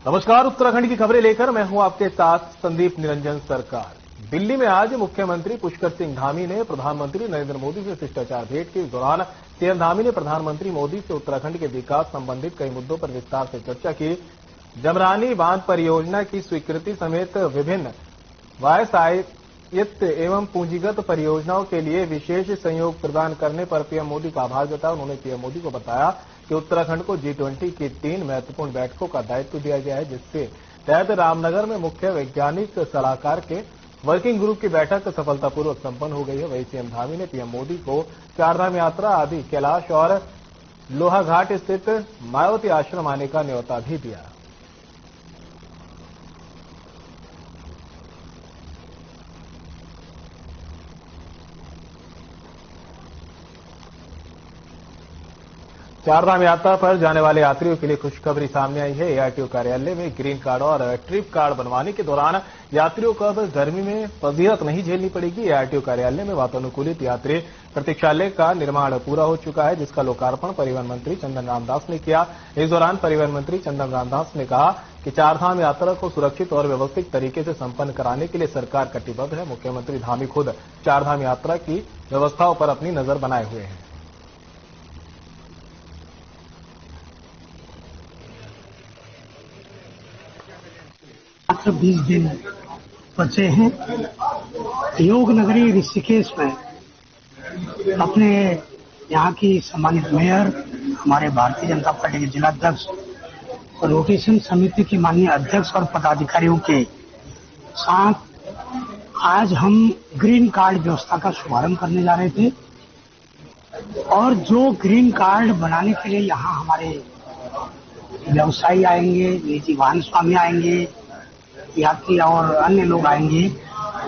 नमस्कार, उत्तराखंड की खबरें लेकर मैं हूं आपके साथ संदीप निरंजन सरकार। दिल्ली में आज मुख्यमंत्री पुष्कर सिंह धामी ने प्रधानमंत्री नरेंद्र मोदी से शिष्टाचार भेंट के दौरान सीएम धामी ने प्रधानमंत्री मोदी से उत्तराखंड के विकास संबंधित कई मुद्दों पर विस्तार से चर्चा की। जमरानी बांध परियोजना की स्वीकृति समेत विभिन्न वायसायित एवं पूंजीगत परियोजनाओं के लिए विशेष सहयोग प्रदान करने पर पीएम मोदी का आभार जताया। उन्होंने पीएम मोदी को बताया कि उत्तराखंड को G20 की 3 महत्वपूर्ण बैठकों का दायित्व दिया गया है, जिसके तहत रामनगर में मुख्य वैज्ञानिक सलाहकार के वर्किंग ग्रुप की बैठक सफलतापूर्वक संपन्न हो गई है। वहीं सीएम धामी ने पीएम मोदी को चारधाम यात्रा आदि कैलाश और लोहाघाट स्थित मायावती आश्रम आने का न्योता भी दिया। चारधाम यात्रा पर जाने वाले यात्रियों के लिए खुशखबरी सामने आई है। एआरटीओ कार्यालय में ग्रीन कार्ड और ट्रिप कार्ड बनवाने के दौरान यात्रियों को अब गर्मी में पजीरत नहीं झेलनी पड़ेगी। एआरटीओ कार्यालय में वातानुकूलित यात्री प्रतीक्षालय का निर्माण पूरा हो चुका है, जिसका लोकार्पण परिवहन मंत्री चंदन रामदास ने किया। इस दौरान परिवहन मंत्री चंदन रामदास ने कहा कि चारधाम यात्रा को सुरक्षित और व्यवस्थित तरीके से संपन्न कराने के लिए सरकार कटिबद्ध है। मुख्यमंत्री धामी खुद चारधाम यात्रा की व्यवस्थाओं पर अपनी नजर बनाए हुए हैं। मात्र 20 दिन बचे हैं। योग नगरी ऋषिकेश में अपने यहाँ की सम्मानित मेयर, हमारे भारतीय जनता पार्टी के जिलाध्यक्ष और रोटेशन समिति की माननीय अध्यक्ष और पदाधिकारियों के साथ आज हम ग्रीन कार्ड व्यवस्था का शुभारंभ करने जा रहे थे। और जो ग्रीन कार्ड बनाने के लिए यहाँ हमारे व्यवसायी आएंगे, निजी वाहन स्वामी आएंगे, यात्री और अन्य लोग आएंगे,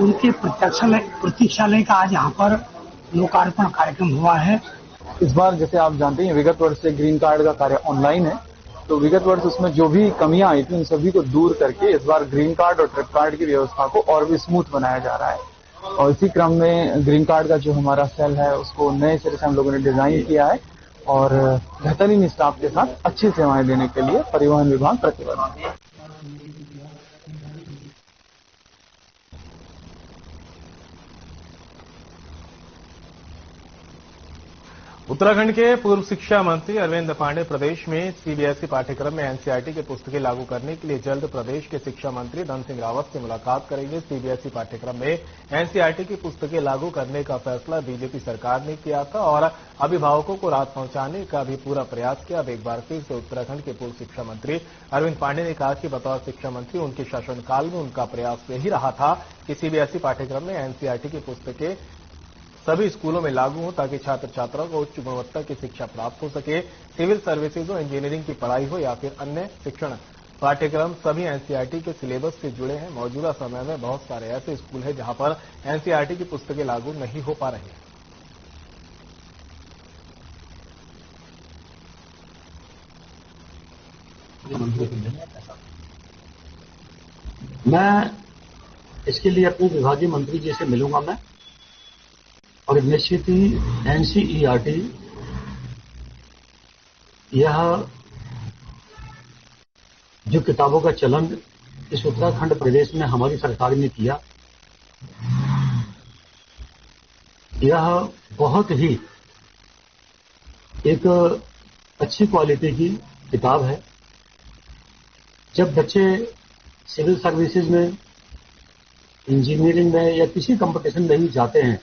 उनके प्रतीक्षालय का आज यहाँ पर लोकार्पण कार्यक्रम हुआ है। इस बार जैसे आप जानते हैं विगत वर्ष से ग्रीन कार्ड का कार्य ऑनलाइन है, तो विगत वर्ष उसमें जो भी कमियां आई थी उन सभी को दूर करके इस बार ग्रीन कार्ड और ट्रिप कार्ड की व्यवस्था को और भी स्मूथ बनाया जा रहा है। और इसी क्रम में ग्रीन कार्ड का जो हमारा सेल है उसको नए सिरे से हम लोगों ने डिजाइन किया है और बेहतरीन स्टाफ के साथ अच्छी सेवाएं देने के लिए परिवहन विभाग प्रतिबद्ध है। उत्तराखंड के पूर्व शिक्षा मंत्री अरविंद पांडे प्रदेश में सीबीएसई पाठ्यक्रम में एनसीईआरटी की पुस्तकें लागू करने के लिए जल्द प्रदेश के शिक्षा मंत्री धन सिंह रावत से मुलाकात करेंगे। सीबीएसई पाठ्यक्रम में एनसीईआरटी की पुस्तकें लागू करने का फैसला बीजेपी सरकार ने किया था और अभिभावकों को राहत पहुंचाने का भी पूरा प्रयास किया। अब एक बार फिर से उत्तराखंड के पूर्व शिक्षा मंत्री अरविंद पांडे ने कहा कि बतौर शिक्षा मंत्री उनके शासनकाल में उनका प्रयास यही रहा था कि सीबीएसई पाठ्यक्रम में एनसीईआरटी की पुस्तकें सभी स्कूलों में लागू हो ताकि छात्र छात्राओं को उच्च गुणवत्ता की शिक्षा प्राप्त हो सके। सिविल सर्विसेज हो, इंजीनियरिंग की पढ़ाई हो या फिर अन्य शिक्षण पाठ्यक्रम सभी एनसीईआरटी के सिलेबस से जुड़े हैं। मौजूदा समय में बहुत सारे ऐसे स्कूल हैं जहां पर एनसीईआरटी की पुस्तकें लागू नहीं हो पा रही हैं। मैं इसके लिए अपने विभागीय मंत्री जी से मिलूंगा मैं, और निश्चित ही एनसीईआरटी यह जो किताबों का चलन इस उत्तराखंड प्रदेश में हमारी सरकार ने किया, यह बहुत ही एक अच्छी क्वालिटी की किताब है। जब बच्चे सिविल सर्विसेज में, इंजीनियरिंग में या किसी कंपटीशन में भी जाते हैं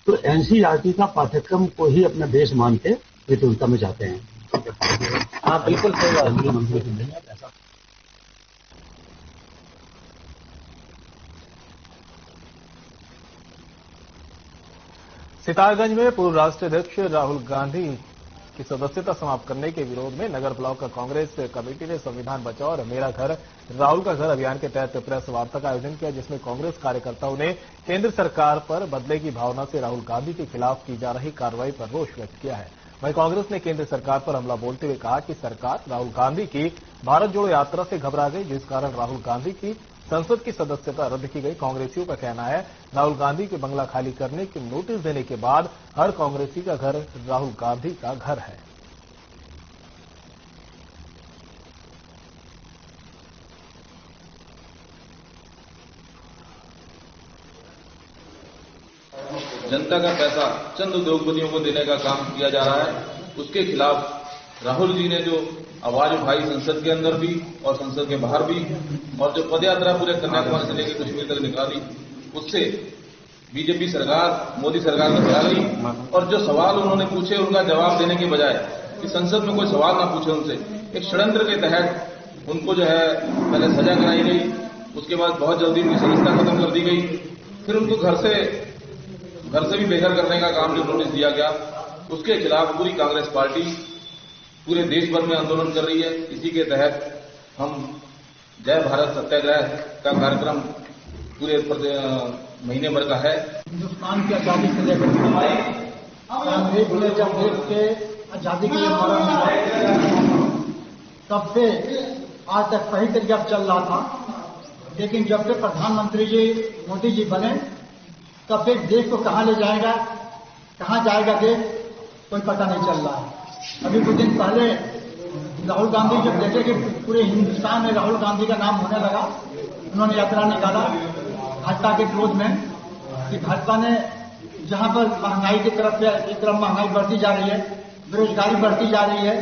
तो एनसीईआरटी का पाठ्यक्रम को ही अपना बेस मान के प्रतियोगिता में जाते हैं। हाँ, बिल्कुल सही बात। सितारगंज में पूर्व राष्ट्रीय अध्यक्ष राहुल गांधी की सदस्यता समाप्त करने के विरोध में नगर ब्लॉक का कांग्रेस कमेटी ने संविधान बचाओ और मेरा घर राहुल का घर अभियान के तहत प्रेस वार्ता का आयोजन किया, जिसमें कांग्रेस कार्यकर्ताओं ने केंद्र सरकार पर बदले की भावना से राहुल गांधी के खिलाफ की जा रही कार्रवाई पर रोष व्यक्त किया है। वहीं कांग्रेस ने केंद्र सरकार पर हमला बोलते हुए कहा कि सरकार राहुल गांधी की भारत जोड़ो यात्रा से घबरा गई, जिस कारण राहुल गांधी की संसद की सदस्यता रद्द की गई। कांग्रेसियों का कहना है राहुल गांधी के बंगला खाली करने के नोटिस देने के बाद हर कांग्रेसी का घर राहुल गांधी का घर है। जनता का पैसा चंद उद्योगपतियों को देने का काम किया जा रहा है, उसके खिलाफ राहुल जी ने जो आवाज उठाई संसद के अंदर भी और संसद के बाहर भी, और जो पदयात्रा पूरे कन्याकुमारी से लेकर कश्मीर तक निकाली, उससे बीजेपी सरकार, मोदी सरकार को हरा गई। और जो सवाल उन्होंने पूछे उनका जवाब देने के बजाय कि संसद में कोई सवाल ना पूछे उनसे, एक षड्यंत्र के तहत उनको जो है पहले सजा कराई गई, उसके बाद बहुत जल्दी उनकी सदस्यता खत्म कर दी गई, फिर उनको घर से भी बेघर करने का काम जो नोटिस दिया गया, उसके खिलाफ पूरी कांग्रेस पार्टी पूरे देश भर में आंदोलन कर रही है। इसी के तहत हम जय भारत सत्याग्रह का कार्यक्रम पूरे महीने भर का है। हिंदुस्तान की आजादी से लेकर अंग्रेज ने जब देश के आजादी के लिए मारा, तब से आज तक सही तरीका चल रहा था। लेकिन जब से प्रधानमंत्री जी मोदी जी बने, तब से देश को कहां ले जाएगा, कहां जाएगा देश, कोई पता नहीं चल रहा है। अभी कुछ दिन पहले राहुल गांधी जब देखे कि पूरे हिंदुस्तान में राहुल गांधी का नाम होने लगा, उन्होंने यात्रा निकाला भाजपा के विरोध में कि भाजपा ने जहां पर महंगाई की तरफ महंगाई बढ़ती जा रही है, बेरोजगारी बढ़ती जा रही है,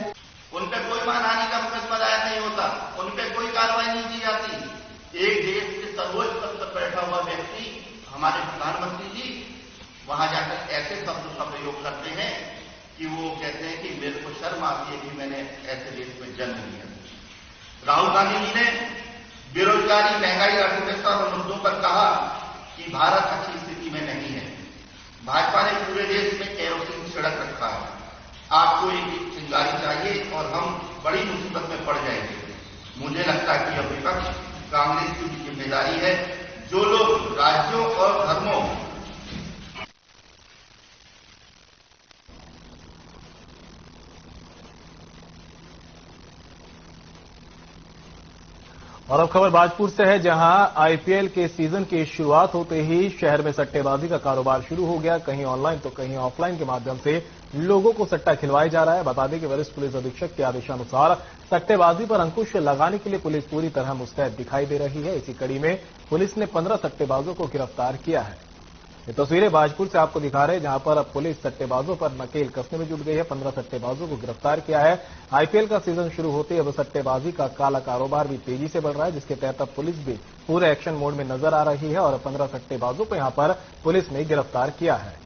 उन पर कोई मानहानि का मुकदमा दायर नहीं होता, उन पर कोई कार्रवाई नहीं की जाती। एक देश के सर्वोच्च पद पर बैठा हुआ व्यक्ति हमारे प्रधानमंत्री जी वहां जाकर ऐसे शब्दों का प्रयोग करते हैं कि वो कहते हैं कि मेरे को शर्म आती है कि मैंने ऐसे देश में जन्म लिया। राहुल गांधी जी ने बेरोजगारी, महंगाई, अर्थव्यवस्था और मुद्दों पर कहा कि भारत अच्छी स्थिति में नहीं है। भाजपा ने पूरे देश में केरोसिन छिड़क रखा है। आपको एक चिंगारी चाहिए और हम बड़ी मुसीबत में पड़ जाएंगे। मुझे लगता है कि यह विपक्ष कांग्रेस की भी जिम्मेदारी है। जो लोग राज्यों और धर्मों और अब खबर बाजपुर से है, जहां आईपीएल के सीजन की शुरुआत होते ही शहर में सट्टेबाजी का कारोबार शुरू हो गया। कहीं ऑनलाइन तो कहीं ऑफलाइन के माध्यम से लोगों को सट्टा खिलवाया जा रहा है। बता दें कि वरिष्ठ पुलिस अधीक्षक के आदेशानुसार सट्टेबाजी पर अंकुश लगाने के लिए पुलिस पूरी तरह मुस्तैद दिखाई दे रही है। इसी कड़ी में पुलिस ने 15 सट्टेबाजों को गिरफ्तार किया है। ये तस्वीरें बाजपुर से आपको दिखा रहे हैं, जहां पर अब पुलिस सट्टेबाजों पर नकेल कसने में जुट गई है। 15 सट्टेबाजों को गिरफ्तार किया है। आईपीएल का सीजन शुरू होते ही अब सट्टेबाजी का काला कारोबार भी तेजी से बढ़ रहा है, जिसके तहत अब पुलिस भी पूरे एक्शन मोड में नजर आ रही है और 15 सट्टेबाजों को यहां पर पुलिस ने गिरफ्तार किया है।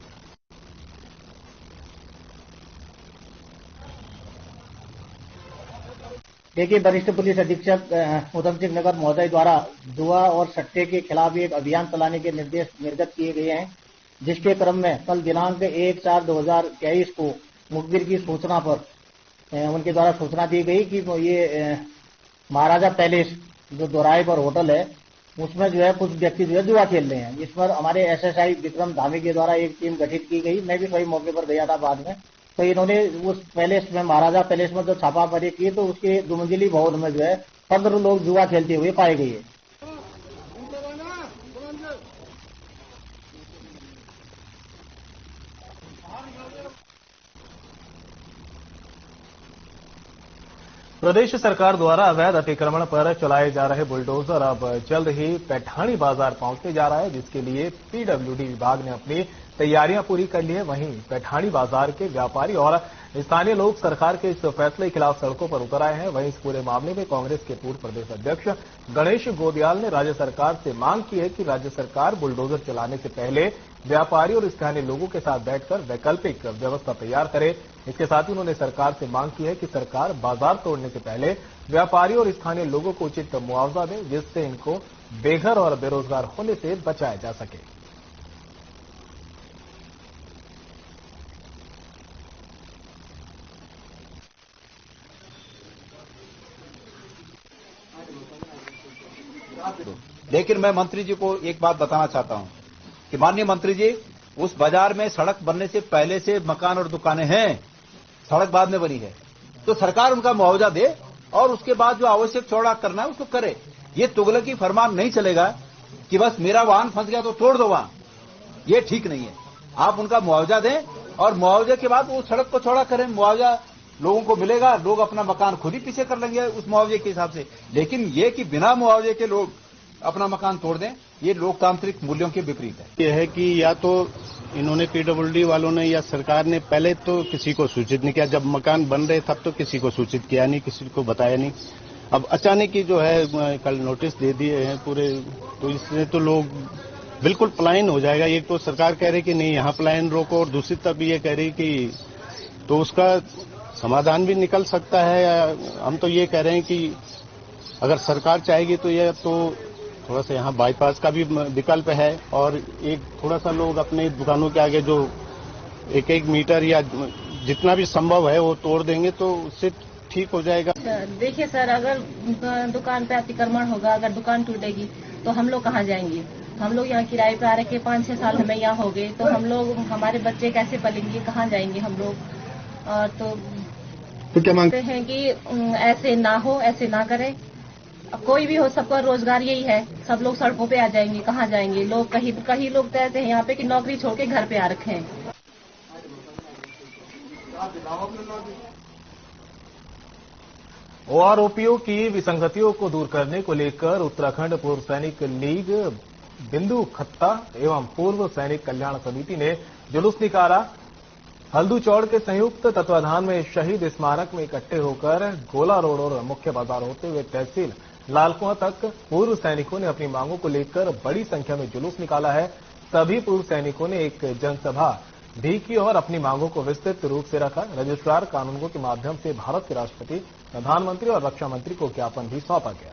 देखिए, वरिष्ठ पुलिस अधीक्षक उधम सिंह नगर महोदय द्वारा जुआ और सट्टे के खिलाफ एक अभियान चलाने के निर्देश निर्गत किए गए हैं, जिसके क्रम में कल दिनांक 1/4/2023 को मुखबिर की सूचना पर उनके द्वारा सूचना दी गई कि ये महाराजा पैलेस जो दोराई पर होटल है, उसमें जो है कुछ व्यक्ति जो है जुआ खेल रहे हैं। इस पर हमारे एसएसआई विक्रम धामी के द्वारा एक टीम गठित की गई। मैं भी सही मौके पर गया था बाद में। तो इन्होंने उस पैलेस में, महाराजा पैलेस में जो छापामारी की, तो उसके दुमंजिली भवन में जो है 15 लोग जुआ खेलते हुए पाए गए। प्रदेश सरकार द्वारा अवैध अतिक्रमण पर चलाए जा रहे बुलडोजर अब जल्द ही पैठानी बाजार पहुंचने जा रहा है, जिसके लिए पीडब्ल्यूडी विभाग ने अपनी तैयारियां पूरी कर ली है। वहीं पैठानी बाजार के व्यापारी और स्थानीय लोग सरकार के इस फैसले के खिलाफ सड़कों पर उतर आए हैं। वहीं इस पूरे मामले में कांग्रेस के पूर्व प्रदेश अध्यक्ष गणेश गोदियाल ने राज्य सरकार से मांग की है कि राज्य सरकार बुलडोजर चलाने से पहले व्यापारी और स्थानीय लोगों के साथ बैठकर वैकल्पिक व्यवस्था तैयार करे। इसके साथ ही उन्होंने सरकार से मांग की है कि सरकार बाजार तोड़ने से पहले व्यापारी और स्थानीय लोगों को उचित मुआवजा दे, जिससे इनको बेघर और बेरोजगार होने से बचाया जा सके। लेकिन मैं मंत्री जी को एक बात बताना चाहता हूं कि माननीय मंत्री जी, उस बाजार में सड़क बनने से पहले से मकान और दुकानें हैं, सड़क बाद में बनी है, तो सरकार उनका मुआवजा दे और उसके बाद जो आवश्यक चौड़ा करना है उसको करे। ये तुगलकी फरमान नहीं चलेगा कि बस मेरा वाहन फंस गया तो तोड़ दो वाहन, ये ठीक नहीं है। आप उनका मुआवजा दें और मुआवजे के बाद वो सड़क को चौड़ा करें। मुआवजा लोगों को मिलेगा, लोग अपना मकान खुद ही पीछे कर लेंगे उस मुआवजे के हिसाब से। लेकिन ये कि बिना मुआवजे के लोग अपना मकान तोड़ दें, ये लोकतांत्रिक मूल्यों के विपरीत है। ये है कि या तो इन्होंने पीडब्ल्यूडी वालों ने या सरकार ने पहले तो किसी को सूचित नहीं किया, जब मकान बन रहे तब तो किसी को सूचित किया नहीं, किसी को बताया नहीं। अब अचानक ही जो है कल नोटिस दे दिए हैं पूरे, तो इससे तो लोग बिल्कुल पलायन हो जाएगा। एक तो सरकार कह रही कि नहीं यहाँ पलायन रोको, और दूसरी तरफ ये कह रही कि तो उसका समाधान भी निकल सकता है। हम तो ये कह रहे हैं कि अगर सरकार चाहेगी तो यह तो थोड़ा सा यहाँ बाईपास का भी विकल्प है, और एक थोड़ा सा लोग अपने दुकानों के आगे जो 1-1 मीटर या जितना भी संभव है वो तोड़ देंगे तो उससे ठीक हो जाएगा। देखिए सर, अगर दुकान पे अतिक्रमण होगा, अगर दुकान टूटेगी तो हम लोग कहाँ जाएंगे? हम लोग यहाँ किराए पे आ रखे 5-6 साल हमें यहाँ हो गए, तो हम लोग, हमारे बच्चे कैसे पलेंगे, कहाँ जाएंगे हम लोग? तो क्या मांगते हैं कि ऐसे ना हो, ऐसे ना करें। कोई भी हो, सबका रोजगार यही है, सब लोग सड़कों पे आ जाएंगे, कहाँ जाएंगे लोग? कहीं लोग तो ऐसे हैं यहाँ पे कि नौकरी छोड़ के घर पे आ रखे हैं। ओआरओपीओ की विसंगतियों को दूर करने को लेकर उत्तराखंड पूर्व सैनिक लीग बिंदु खत्ता एवं पूर्व सैनिक कल्याण समिति ने जुलूस निकाला। हल्दू चौड़ के संयुक्त तत्वाधान में शहीद स्मारक में इकट्ठे होकर गोला रोड और मुख्य बाजार होते हुए तहसील लालकुआं तक पूर्व सैनिकों ने अपनी मांगों को लेकर बड़ी संख्या में जुलूस निकाला है। सभी पूर्व सैनिकों ने एक जनसभा भी की और अपनी मांगों को विस्तृत रूप से रखा। रजिस्ट्रार कानूनगो के माध्यम से भारत के राष्ट्रपति, प्रधानमंत्री और रक्षा मंत्री को ज्ञापन भी सौंपा गया।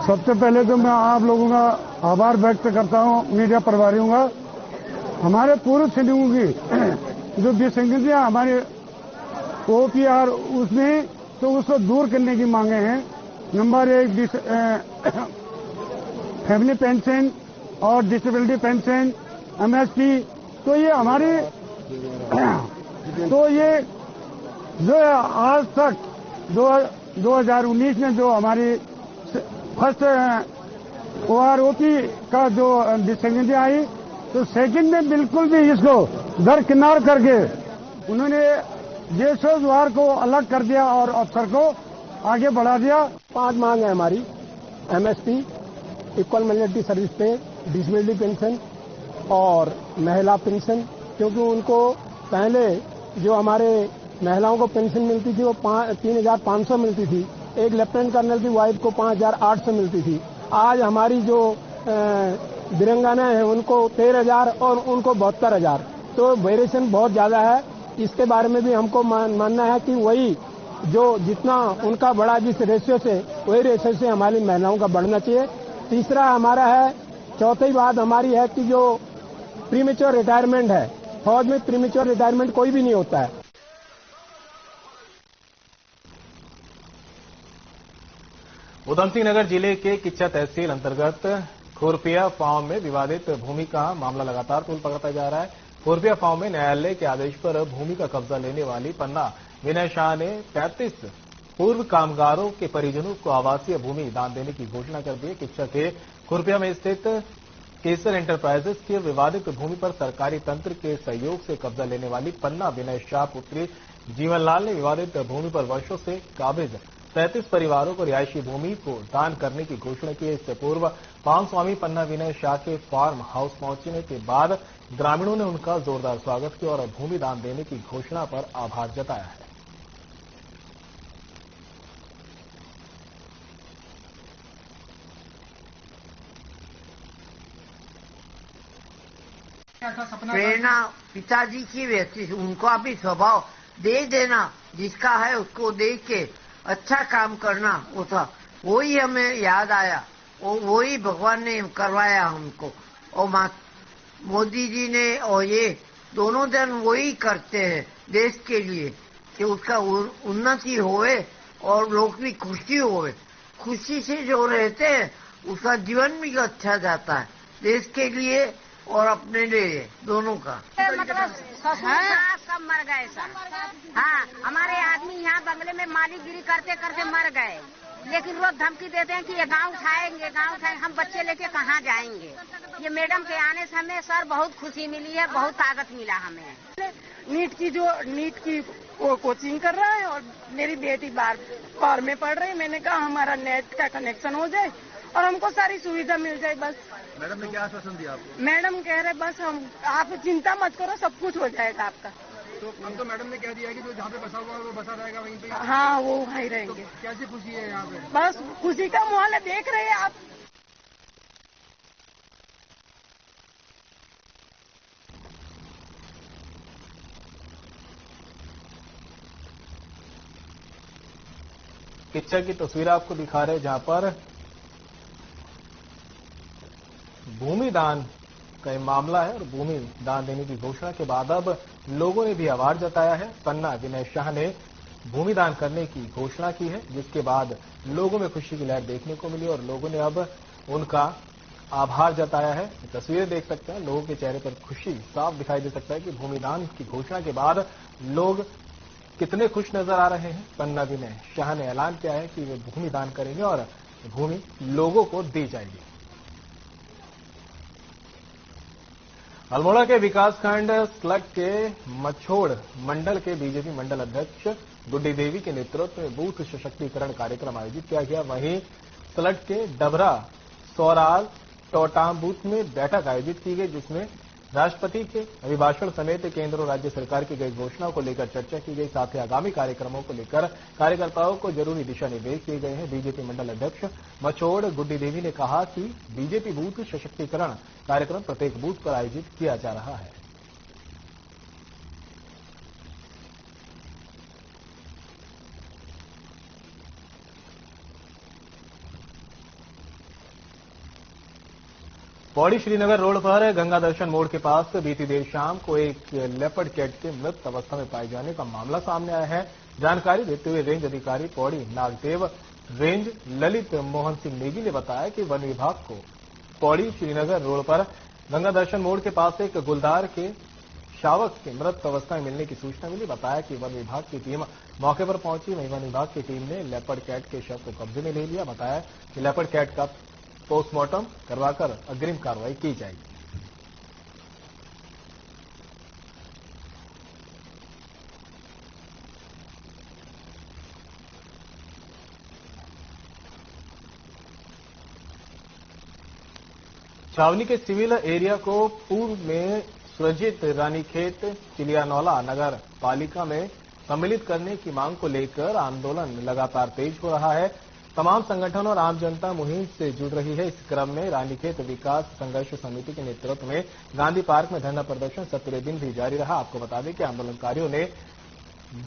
सबसे पहले तो मैं आप लोगों का आभार व्यक्त करता हूं, मीडिया प्रभारियों का। हमारे पूर्व सैनिकों की जो विसंगतियां हमारे ओपीआर उसमें, तो उसको दूर करने की मांगे हैं। नंबर 1 फैमिली पेंशन और डिसेबिलिटी पेंशन, एमएसपी, तो ये हमारी तो ये जो आज तक 2019 में जो हमारी फर्स्ट ओआरओपी का जो विसंगति आई, तो सेकंड में बिल्कुल भी इसको दरकिनार करके उन्होंने जेएसओ को अलग कर दिया और अफसर को आगे बढ़ा दिया। 5 मांग है हमारी: एमएसपी, इक्वल मैनिटरी सर्विस पे, डिसेबिलिटी पेंशन और महिला पेंशन। क्योंकि उनको पहले जो हमारे महिलाओं को पेंशन मिलती थी वो 3,500 मिलती थी, एक लेफ्टिनेंट कर्नल की वाइफ को 5,800 मिलती थी। आज हमारी जो वीरांगना है उनको 13,000 और उनको 72,000, तो वेरिएशन बहुत ज्यादा है। इसके बारे में भी हमको मानना है कि वही जो जितना उनका बढ़ा जिस रेशियो से, वही रेशियो से हमारी महिलाओं का बढ़ना चाहिए। तीसरा हमारा है, चौथी बात हमारी है कि जो प्रीमेच्योर रिटायरमेंट है, फौज में प्रीमेच्योर रिटायरमेंट कोई भी नहीं होता है। उधमसिंह नगर जिले के किच्चा तहसील अंतर्गत खुरपिया फार्म में विवादित भूमि का मामला लगातार तूल पकड़ता जा रहा है। खुरपिया फार्म में न्यायालय के आदेश पर भूमि का कब्जा लेने वाली पन्ना विनय शाह ने 35 पूर्व कामगारों के परिजनों को आवासीय भूमि दान देने की घोषणा कर दी। किच्चा के खुरपिया में स्थित केसर एंटरप्राइजेस की विवादित भूमि पर सरकारी तंत्र के सहयोग से कब्जा लेने वाली पन्ना विनय शाह पुत्री जीवनलाल ने विवादित भूमि पर वर्षों से काबिज 35 परिवारों को रिहायशी भूमि को दान करने की घोषणा की। इससे पूर्व फार्म स्वामी पन्ना विनय शाह के फार्म हाउस पहुंचने के बाद ग्रामीणों ने उनका जोरदार स्वागत किया और भूमि दान देने की घोषणा पर आभार जताया है। प्रेरणा पिताजी की व्यक्ति, उनको भी स्वभाव दे देना, जिसका है उसको देख के अच्छा काम करना, वो था वही हमें याद आया, और वही भगवान ने करवाया हमको। और मोदी जी ने और ये दोनों जन वही करते हैं देश के लिए कि उसका उन्नति होए और लोग भी खुशी होए। खुशी से जो रहते हैं उसका जीवन भी अच्छा जाता है, देश के लिए और अपने लिए, दोनों का। मतलब हाँ, सब मर गए सर। हाँ, हमारे आदमी यहाँ बंगले में मालिकगिरी करते करते मर गए। लेकिन रोज धमकी देते हैं कि ये गांव उठाएंगे, हम बच्चे लेके कहाँ जाएंगे। ये मैडम के आने से हमें सर बहुत खुशी मिली है, बहुत ताकत मिला हमें। नीट की वो कोचिंग कर रहा है और मेरी बेटी बार में पढ़ रही है। मैंने कहा हमारा नेट का कनेक्शन हो जाए और हमको सारी सुविधा मिल जाए बस। मैडम ने क्या आश्वासन दिया आपको? मैडम कह रहे बस आप चिंता मत करो, सब कुछ हो जाएगा आपका। तो हम तो मैडम ने कह दिया कि जो जहाँ पे बसा हुआ है वो बसा रहेगा वहीं पे। हाँ, वो वहीं रहेंगे। तो कैसी खुशी है यहाँ पे? बस खुशी का माहौल है, देख रहे हैं आप। किच्चा की तस्वीर आपको दिखा रहे हैं जहां पर भूमि दान का मामला है और भूमि दान देने की घोषणा के बाद अब लोगों ने भी आभार जताया है। पन्ना विनय शाह ने भूमि दान करने की घोषणा की है, जिसके बाद लोगों में खुशी की लहर देखने को मिली और लोगों ने अब उनका आभार जताया है। तस्वीरें देख सकते हैं, लोगों के चेहरे पर खुशी साफ दिखाई दे सकता है कि भूमि दान की घोषणा के बाद लोग कितने खुश नजर आ रहे हैं। पन्ना विनय शाह ने ऐलान किया है कि वे भूमि दान करेंगे और भूमि लोगों को दी जाएगी। अल्मोड़ा के विकासखंड स्लग के मछोड़ मंडल के बीजेपी मंडल अध्यक्ष गुड्डी देवी के नेतृत्व में बूथ सशक्तिकरण कार्यक्रम आयोजित किया गया। वहीं स्लग के डबरा सौराल टोटाम बूथ में बैठक आयोजित की गई, जिसमें राष्ट्रपति के अभिभाषण समेत केंद्र और राज्य सरकार की गई घोषणाओं को लेकर चर्चा की गई। साथ ही आगामी कार्यक्रमों को लेकर कार्यकर्ताओं को जरूरी दिशा निर्देश दिए गए हैं। बीजेपी मंडल अध्यक्ष मछोड़ गुड्डी देवी ने कहा कि बीजेपी बूथ सशक्तिकरण कार्यक्रम प्रत्येक बूथ पर आयोजित किया जा रहा है। पौड़ी श्रीनगर रोड पर गंगा दर्शन मोड़ के पास बीती देर शाम को एक लेपर्ड कैट के मृत अवस्था में पाए जाने का मामला सामने आया है। जानकारी देते हुए रेंज अधिकारी पौड़ी नागदेव रेंज ललित मोहन सिंह नेगी ने बताया कि वन विभाग को पौड़ी श्रीनगर रोड पर गंगा दर्शन मोड़ के पास एक गुलदार के शावक के मृत अवस्था में मिलने की सूचना मिली। बताया कि वन विभाग की टीम मौके पर पहुंची। वहीं वन विभाग की टीम ने लेपर्ड कैट के शव को कब्जे में ले लिया। बताया कि लेपर्ड कैट का पोस्टमार्टम करवाकर अग्रिम कार्रवाई की जाएगी। छावनी के सिविल एरिया को पूर्व में सृजित रानीखेत चिलियानौला नगर पालिका में सम्मिलित करने की मांग को लेकर आंदोलन लगातार तेज हो रहा है। तमाम संगठन और आम जनता मुहिम से जुड़ रही है। इस क्रम में रानीखेत विकास संघर्ष समिति के नेतृत्व में गांधी पार्क में धरना प्रदर्शन 17 दिन भी जारी रहा। आपको बता दें कि आंदोलनकारियों ने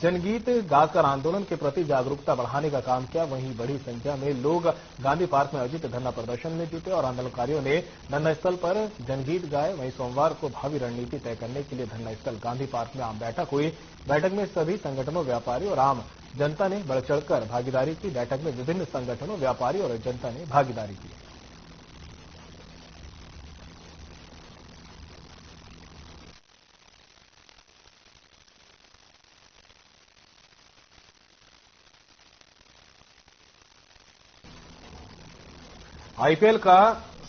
जनगीत गाकर आंदोलन के प्रति जागरूकता बढ़ाने का काम किया। वहीं बड़ी संख्या में लोग गांधी पार्क में आयोजित धरना प्रदर्शन में जुटे और आंदोलनकारियों ने धरना स्थल पर जनगीत गाए। वहीं सोमवार को भावी रणनीति तय करने के लिए धरना स्थल गांधी पार्क में आम बैठक हुई। बैठक में सभी संगठनों, व्यापारी और आम जनता ने बढ़ चढ़कर भागीदारी की। बैठक में विभिन्न संगठनों, व्यापारी और जनता ने भागीदारी की। आईपीएल का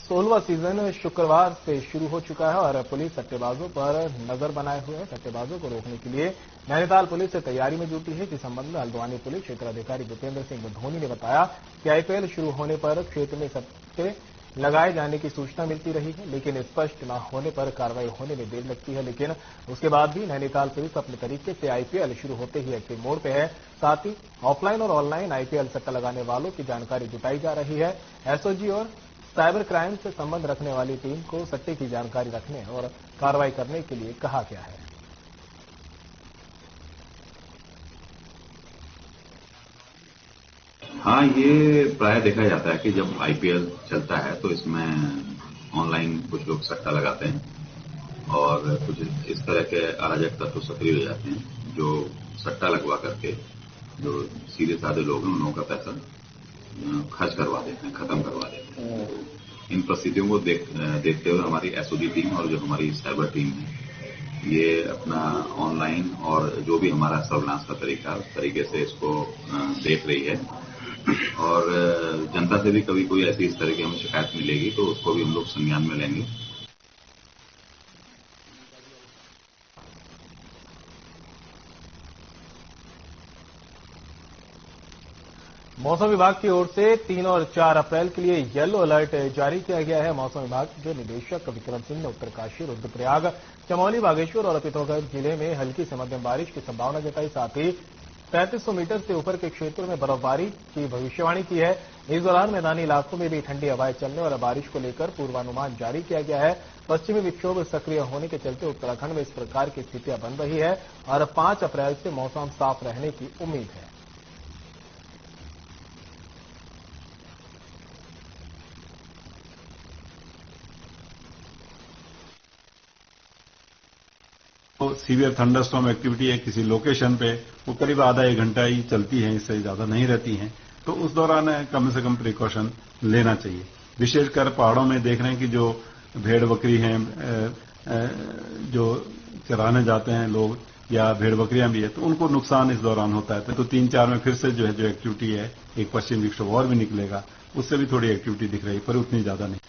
16वां सीजन शुक्रवार से शुरू हो चुका है और पुलिस सट्टेबाजों पर नजर बनाए हुए है। सट्टेबाजों को रोकने के लिए नैनीताल पुलिस से तैयारी में जुटी है। इस संबंध में हल्द्वानी पुलिस क्षेत्राधिकारी भूपेंद्र सिंह धोनी ने बताया कि आईपीएल शुरू होने पर क्षेत्र में सट्टे लगाए जाने की सूचना मिलती रही है, लेकिन स्पष्ट न होने पर कार्रवाई होने में देर लगती है। लेकिन उसके बाद भी नैनीताल पुलिस अपने तरीके से आईपीएल शुरू होते ही एक्टिव मोड पे है। साथ ही ऑफलाइन और ऑनलाइन आईपीएल सट्टा लगाने वालों की जानकारी जुटाई जा रही है। एसओजी और साइबर क्राइम से संबंध रखने वाली टीम को सट्टे की जानकारी रखने और कार्रवाई करने के लिए कहा गया है। हाँ, ये प्राय देखा जाता है कि जब आईपीएल चलता है तो इसमें ऑनलाइन कुछ लोग सट्टा लगाते हैं और कुछ इस तरह के अराजक तत्व सक्रिय हो जाते हैं जो सट्टा लगवा करके जो सीधे साधे लोग हैं उन लोगों का पैसा खर्च करवा देते हैं, खत्म करवा देते हैं। इन परिस्थितियों को देखते हुए हमारी एसओजी टीम और जो हमारी साइबर टीम है ये अपना ऑनलाइन और जो भी हमारा सर्विलांस का तरीका उस तरीके से इसको देख रही है और जनता से भी कभी कोई ऐसी इस तरह की हमें शिकायत मिलेगी तो उसको भी हम लोग संज्ञान में लेंगे। मौसम विभाग की ओर से 3 और 4 अप्रैल के लिए येलो अलर्ट जारी किया गया है। मौसम विभाग के निदेशक विक्रम सिंह ने उत्तरकाशी, रुद्रप्रयाग, चमोली, बागेश्वर और पिथौरागढ़ जिले में हल्की से मध्यम बारिश की संभावना जताई। साथ ही 3500 मीटर से ऊपर के क्षेत्रों में बर्फबारी की भविष्यवाणी की है। इस दौरान मैदानी इलाकों में भी ठंडी हवाएं चलने और बारिश को लेकर पूर्वानुमान जारी किया गया है। पश्चिमी विक्षोभ सक्रिय होने के चलते उत्तराखंड में इस प्रकार की स्थितियां बन रही है और 5 अप्रैल से मौसम साफ रहने की उम्मीद है। तो सीवियर थंडरस्टॉर्म एक्टिविटी है किसी लोकेशन पे, वो करीब आधा 1 घंटा ही चलती है, इससे ज्यादा नहीं रहती हैं। तो उस दौरान कम से कम प्रिकॉशन लेना चाहिए। विशेषकर पहाड़ों में देख रहे हैं कि जो भेड़ बकरी हैं, जो चराने जाते हैं लोग या भेड़ बकरियां भी है, तो उनको नुकसान इस दौरान होता है। तो 3-4 में फिर से जो एक्टिविटी है, एक पश्चिम विक्षोभ और भी निकलेगा, उससे भी थोड़ी एक्टिविटी दिख रही है, पर उतनी ज्यादा नहीं।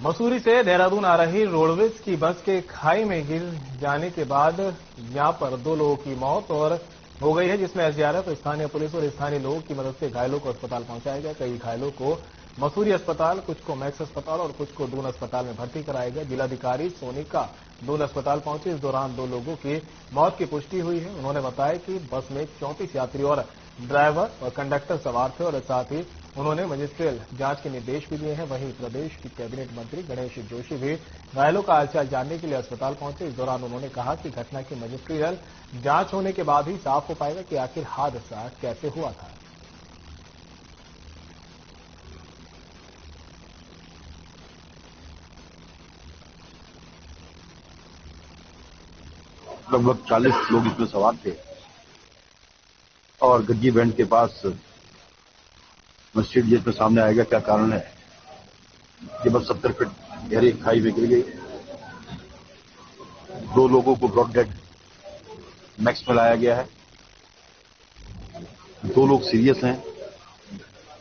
मसूरी से देहरादून आ रही रोडवेज की बस के खाई में गिर जाने के बाद यहां पर 2 लोगों की मौत और हो गई है, जिसमें एसडीआरएफ, स्थानीय पुलिस और स्थानीय लोगों की मदद से घायलों को अस्पताल पहुंचाया गया। कई घायलों को मसूरी अस्पताल, कुछ को मैक्स अस्पताल और कुछ को दून अस्पताल में भर्ती कराया गया। जिलाधिकारी सोनिका दून अस्पताल पहुंचे। इस दौरान 2 लोगों की मौत की पुष्टि हुई है। उन्होंने बताया कि बस में 34 यात्री और ड्राइवर और कंडक्टर सवार थे और साथ ही उन्होंने मजिस्ट्रियल जांच के निर्देश भी दिए हैं। वहीं प्रदेश की कैबिनेट मंत्री गणेश जोशी भी घायलों का हालचाल जानने के लिए अस्पताल पहुंचे। इस दौरान उन्होंने कहा कि घटना की मजिस्ट्रियल जांच होने के बाद ही साफ हो पाएगा कि आखिर हादसा कैसे हुआ था। लगभग 40 लोग इसमें सवार थे और गज्जी बैंड के पास मस्जिद जिसमें सामने आएगा क्या कारण है कि बस 70 फीट गहरी खाई में गिर गई। 2 लोगों को ब्रॉड डेड मैक्स में लाया गया है। 2 लोग सीरियस हैं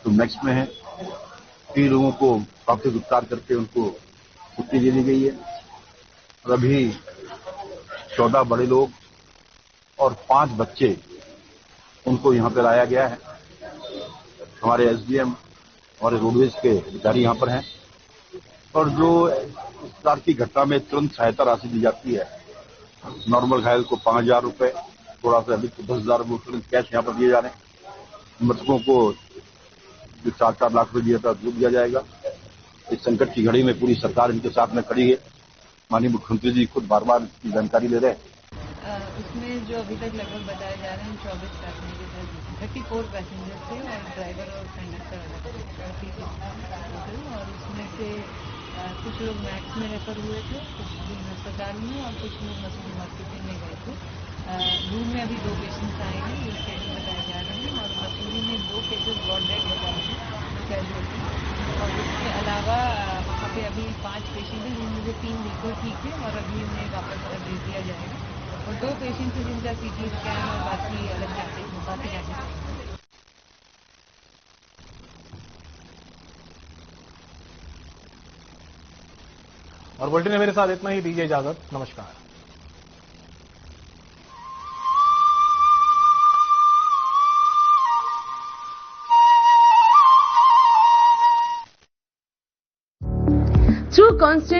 तो मैक्स में हैं। 3 लोगों को प्राथमिक उपचार करके उनको छुट्टी दे दी गई है और अभी 14 बड़े लोग और 5 बच्चे उनको यहां पर लाया गया है। हमारे एसडीएम और रोडवेज के अधिकारी यहां पर हैं और जो इस प्रकार की घटना में तुरंत सहायता राशि दी जाती है। नॉर्मल घायल को 5,000 रुपए, थोड़ा सा अधिक 10,000 रुपए तुरंत कैश यहां पर दिए जा रहे हैं। मृतकों को जो 4-4 लाख रुपए दिया था वो दिया जाएगा। इस संकट की घड़ी में पूरी सरकार इनके साथ में खड़ी है। माननीय मुख्यमंत्री जी खुद बार-बार इसकी जानकारी ले रहे हैं। उसमें जो अभी तक लगभग बताए जा रहे हैं 24 पैसेंजर थे, 34 पैसेंजर थे और ड्राइवर और कंडक्टर और उसमें से कुछ लोग मैक्स में रेफर हुए थे, कुछ दून अस्पताल में और कुछ लोग मसूरी हॉस्पिटल में गए थे। दून में अभी 2 पेशेंट्स आए हैं, जो केसेस बताए जा रहे हैं और मसूरी में 2 केसेस ब्रॉड डेड बताए हैं कैजुअलिटी। और इसके अलावा वहाँ पे अभी 5 पेशेंट हैं जिनमें से 3 बिल्कुल ठीक है और अभी उन्हें वापस भेज दिया जाएगा और 2 पेशेंट हैं जिनका सीटी स्कैन और बाकी अलग जांचें। और बुलेटिन में मेरे साथ इतना ही। दीजिए इजाजत। नमस्कार। Through constant